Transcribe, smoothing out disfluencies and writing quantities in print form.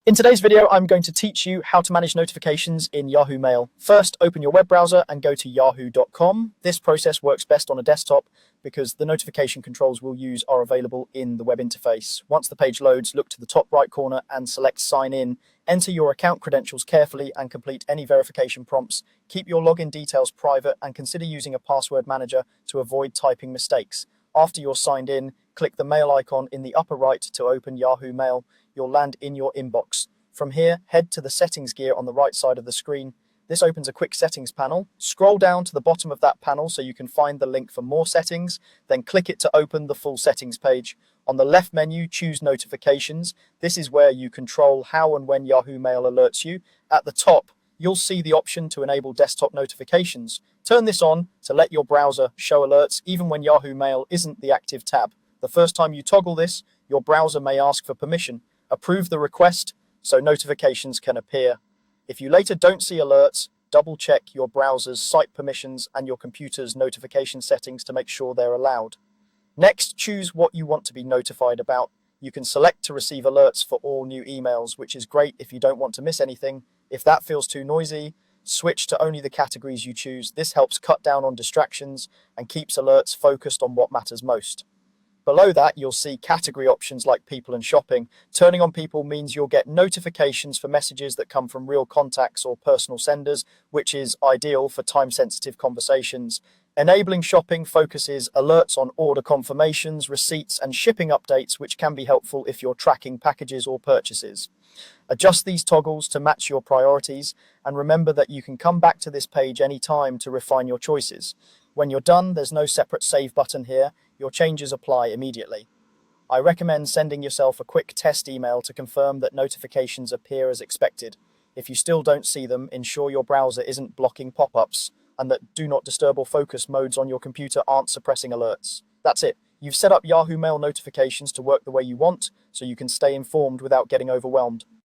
In today's video, I'm going to teach you how to manage notifications in Yahoo Mail. First, open your web browser and go to yahoo.com. This process works best on a desktop because the notification controls we'll use are available in the web interface. Once the page loads, look to the top right corner and select Sign In. Enter your account credentials carefully and complete any verification prompts. Keep your login details private and consider using a password manager to avoid typing mistakes. After you're signed in, click the mail icon in the upper right to open Yahoo Mail. You'll land in your inbox. From here, head to the settings gear on the right side of the screen. This opens a quick settings panel. Scroll down to the bottom of that panel so you can find the link for more settings, then click it to open the full settings page. On the left menu, choose notifications. This is where you control how and when Yahoo Mail alerts you. At the top, you'll see the option to enable desktop notifications. Turn this on to let your browser show alerts even when Yahoo Mail isn't the active tab. The first time you toggle this, your browser may ask for permission. Approve the request so notifications can appear. If you later don't see alerts, double check your browser's site permissions and your computer's notification settings to make sure they're allowed. Next, choose what you want to be notified about. You can select to receive alerts for all new emails, which is great if you don't want to miss anything. If that feels too noisy, switch to only the categories you choose. This helps cut down on distractions and keeps alerts focused on what matters most. Below that, you'll see category options like people and shopping. Turning on people means you'll get notifications for messages that come from real contacts or personal senders, which is ideal for time-sensitive conversations. Enabling shopping focuses alerts on order confirmations, receipts, and shipping updates, which can be helpful if you're tracking packages or purchases. Adjust these toggles to match your priorities, and remember that you can come back to this page anytime to refine your choices. When you're done, there's no separate save button here. Your changes apply immediately. I recommend sending yourself a quick test email to confirm that notifications appear as expected. If you still don't see them, ensure your browser isn't blocking pop-ups and that do not disturb or focus modes on your computer aren't suppressing alerts. That's it. You've set up Yahoo Mail notifications to work the way you want, so you can stay informed without getting overwhelmed.